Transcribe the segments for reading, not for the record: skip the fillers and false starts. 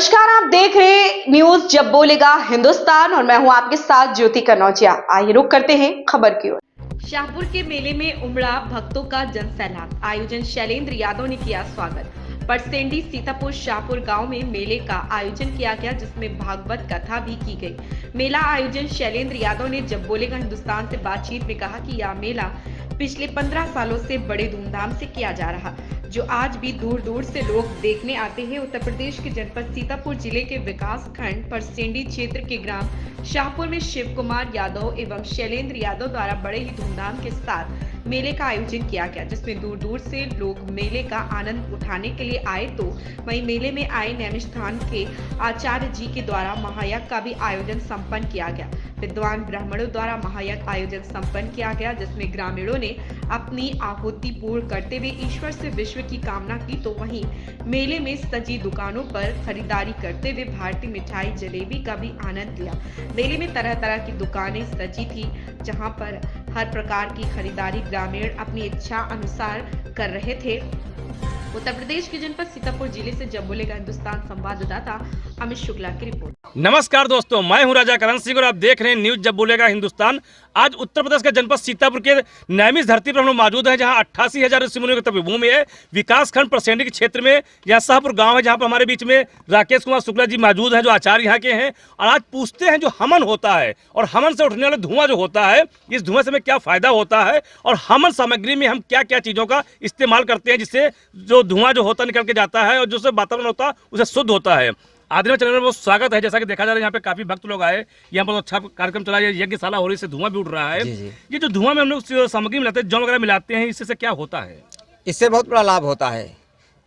नमस्कार, आप देख रहे हैं न्यूज जब बोलेगा हिंदुस्तान और मैं हूं आपके साथ ज्योति कनौजिया। आइए रुक करते हैं खबर की ओर। शाहपुर के मेले में उमड़ा भक्तों का जनसैलाब। आयोजन शैलेंद्र यादव ने किया स्वागत। परसेंडी सीतापुर शाहपुर गांव में मेले का आयोजन किया गया, जिसमें भागवत कथा भी की गई। मेला आयोजन शैलेंद्र यादव ने जब बोलेगा हिंदुस्तान से बातचीत में कहा कि यह मेला पिछले 15 सालों से बड़े धूमधाम से किया जा रहा, जो आज भी दूर दूर से लोग देखने आते हैं। उत्तर प्रदेश के जनपद सीतापुर जिले के विकास खंड परसेंडी क्षेत्र के ग्राम शाहपुर में शिव कुमार यादव एवं शैलेंद्र यादव द्वारा बड़े ही धूमधाम के साथ मेले का आयोजन किया गया, जिसमें दूर दूर से लोग मेले का आनंद उठाने के लिए आए। तो वहीं मेले में आए नैमिषस्थान के आचार्य जी के द्वारा महायज्ञ का भी आयोजन संपन्न किया गया। विद्वान ब्राह्मणों द्वारा महायज्ञ आयोजन संपन्न किया गया, जिसमें ग्रामीणों ने अपनी आहुति पूर्ण करते हुए ईश्वर से विश्व की कामना की। तो वहीं मेले में सजी दुकानों पर खरीदारी करते हुए भारतीय मिठाई जलेबी का भी आनंद लिया। मेले में तरह तरह की दुकानें सजी थी, जहां पर हर प्रकार की खरीदारी ग्रामीण अपनी इच्छा अनुसार कर रहे थे। उत्तर प्रदेश के जनपद सीतापुर जिले से जब बोलेगा हिंदुस्तान संवाददाता अमित शुक्ला की रिपोर्ट। नमस्कार दोस्तों, मैं हूं राजा करण सिंह और आप देख रहे हैं न्यूज जब बोलेगा हिंदुस्तान। आज उत्तर प्रदेश के जनपद सीतापुर के नैमिष धरती पर हम लोग मौजूद हैं, जहां 88,000 ऋषि मुनियों की तपोभूमि है। विकास खंड परसेंडी के क्षेत्र में यह शाहपुर गांव है, जहां पर हमारे बीच में राकेश कुमार शुक्ला जी मौजूद हैं, जो आचार्य यहाँ के हैं। और आज पूछते हैं जो हवन होता है और हवन से उठने वाला धुआं जो होता है, इस धुआं से हमें क्या फायदा होता है और हवन सामग्री में हम क्या क्या चीज़ों का इस्तेमाल करते हैं, जिससे जो धुआं जो होता निकल के जाता है और जो वातावरण होता है उसे शुद्ध होता है। आदरणीय चैनल में बहुत स्वागत है। जैसा कि देखा जा रहा है, यहाँ पे काफी भक्त लोग आए, यहाँ पर अच्छा कार्यक्रम चला, यज्ञशाला हो रही है, धुआं भी उड़ रहा है। जी। ये जो धुआं में हम लोग सामग्री मिलाते हैं, जौ वगैरह मिलाते हैं, इससे क्या होता है? इससे बहुत बड़ा लाभ होता है।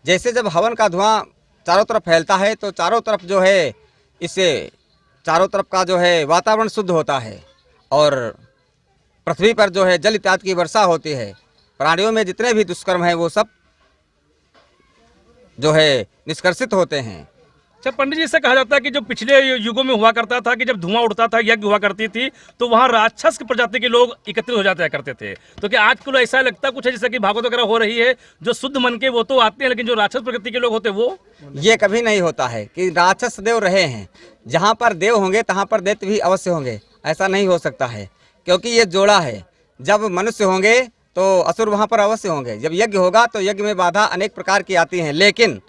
जैसे जब हवन का धुआं चारों तरफ फैलता है तो चारों तरफ जो है, इससे चारों तरफ का जो है वातावरण शुद्ध होता है और पृथ्वी पर जो है जल इत्यादि की वर्षा होती है। प्राणियों में जितने भी दुष्कर्म हैं वो सब जो है निष्कर्षित होते हैं। अच्छा पंडित जी, इससे कहा जाता है कि जो पिछले युगों में हुआ करता था कि जब धुआं उड़ता था, यज्ञ हुआ करती थी, तो वहाँ राक्षस की प्रजाति के लोग एकत्रित हो जाते करते थे। तो क्या आजकल ऐसा लगता कुछ है, जैसे कि भागवत वगैरह हो रही है, जो शुद्ध मन के वो तो आते हैं, लेकिन जो राक्षस प्रकृति के लोग होते हैं वो? ये कभी नहीं होता है कि राक्षस देव रहे हैं। जहाँ पर देव होंगे तहाँ पर दैत्य भी अवश्य होंगे, ऐसा नहीं हो सकता है, क्योंकि ये जोड़ा है। जब मनुष्य होंगे तो असुर वहाँ पर अवश्य होंगे। जब यज्ञ होगा तो यज्ञ में बाधा अनेक प्रकार की आती हैं, लेकिन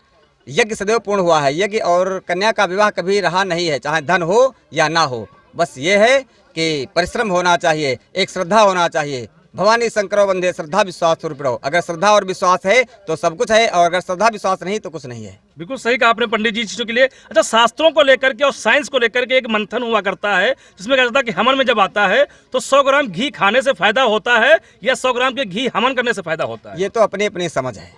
यज्ञ सदैव पूर्ण हुआ है। यज्ञ और कन्या का विवाह कभी रहा नहीं है, चाहे धन हो या ना हो। बस ये है कि परिश्रम होना चाहिए, एक श्रद्धा होना चाहिए। भवानी शंकरो वंदे श्रद्धा विश्वास स्वरूपिणो। अगर श्रद्धा और विश्वास है तो सब कुछ है, और अगर श्रद्धा विश्वास नहीं तो कुछ नहीं है। बिल्कुल सही कहा आपने पंडित जी चीज़ों के लिए। अच्छा, शास्त्रों को लेकर के और साइंस को लेकर के एक मंथन हुआ करता है, जिसमें कहा जाता है कि हवन में जब आता है तो 100 ग्राम घी खाने से फायदा होता है या 100 ग्राम के घी हवन करने से फायदा होता है? ये तो अपनी अपनी समझ है,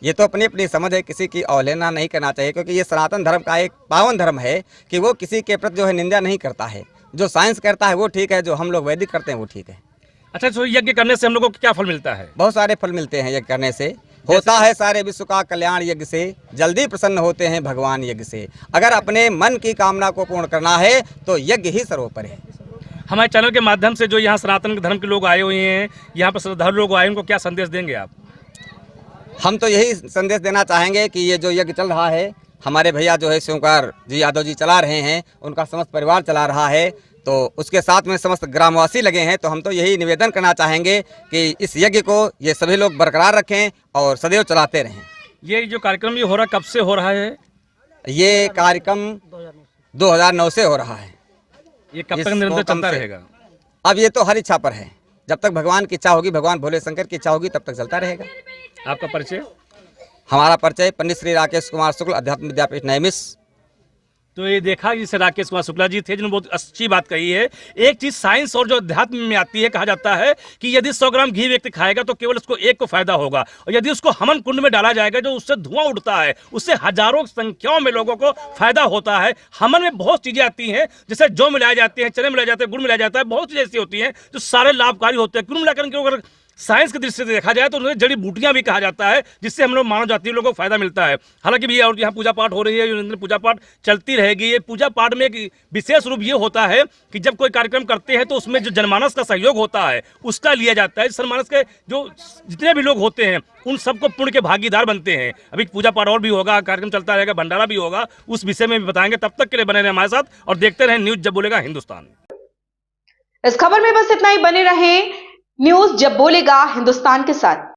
ये तो अपनी अपनी समझ है। किसी की अवहेलना नहीं करना चाहिए, क्योंकि ये सनातन धर्म का एक पावन धर्म है कि वो किसी के प्रति जो है निंदा नहीं करता है। जो साइंस करता है वो ठीक है, जो हम लोग वैदिक करते हैं वो ठीक है। अच्छा, तो यज्ञ करने से हम लोगों को क्या फल मिलता है? बहुत सारे फल मिलते हैं यज्ञ करने से। होता है सारे विश्व का कल्याण यज्ञ से, जल्दी प्रसन्न होते हैं भगवान यज्ञ से। अगर अपने मन की कामना को पूर्ण करना है तो यज्ञ ही सर्वोपरि है। हमारे चैनल के माध्यम से जो यहाँ सनातन धर्म के लोग आए हुए हैं, यहाँ पर श्रद्धालु लोग आए, उनको क्या संदेश देंगे आप? हम तो यही संदेश देना चाहेंगे कि ये जो यज्ञ चल रहा है, हमारे भैया जो है शिवकुमार जी यादव जी चला रहे हैं, उनका समस्त परिवार चला रहा है, तो उसके साथ में समस्त ग्रामवासी लगे हैं। तो हम तो यही निवेदन करना चाहेंगे कि इस यज्ञ को ये सभी लोग बरकरार रखें और सदैव चलाते रहें। ये जो कार्यक्रम ये हो रहा, कब से हो रहा है? ये कार्यक्रम 2009 से हो रहा है। ये कब तक निरंतर चलता रहेगा? अब ये तो हर इच्छा पर है, जब तक भगवान की इच्छा होगी, भगवान भोले शंकर की इच्छा होगी, तब तक चलता रहेगा। आपका परिचय? हमारा परिचय पंडित श्री राकेश कुमार शुक्ल, अध्यात्म विद्यापीठ नैमिष। तो ये देखा जिसे राकेश कुमार शुक्ला जी थे, जिन्होंने बहुत अच्छी बात कही है। एक चीज साइंस और जो अध्यात्म में आती है, कहा जाता है कि यदि 100 ग्राम घी व्यक्ति खाएगा तो केवल उसको एक को फायदा होगा, और यदि उसको हवन कुंड में डाला जाएगा, जो उससे धुआं उठता है, उससे हजारों संख्याओं में लोगों को फायदा होता है। हवन में बहुत चीजें आती हैं, जैसे जौ मिलाए जाते हैं, चने मिलाए जाते हैं, गुड़ मिलाया जाता है, बहुत चीजें ऐसी होती हैं जो सारे लाभकारी होते हैं। कुल मिलाकर अगर साइंस की दृष्टि से देखा जाए तो उन्हें जड़ी बूटियां भी कहा जाता है, जिससे हम लोग मानव जाति लोगों को फायदा मिलता है। हालांकि भी और यहाँ पूजा पाठ हो रही है, पूजा पाठ चलती रहेगी। ये पूजा पाठ में एक विशेष रूप ये होता है कि जब कोई कार्यक्रम करते हैं तो उसमें जो जनमानस का सहयोग होता है उसका लिया जाता है। जनमानस के जो जितने भी लोग होते हैं उन सबको पुण्य के भागीदार बनते हैं। अभी पूजा पाठ और भी होगा, कार्यक्रम चलता रहेगा, भंडारा भी होगा, उस विषय में भी बताएंगे। तब तक के लिए बने रहे हमारे साथ और देखते रहे न्यूज जब बोलेगा हिंदुस्तान। इस खबर में बस इतना ही, बने रहें न्यूज जब बोलेगा हिंदुस्तान के साथ।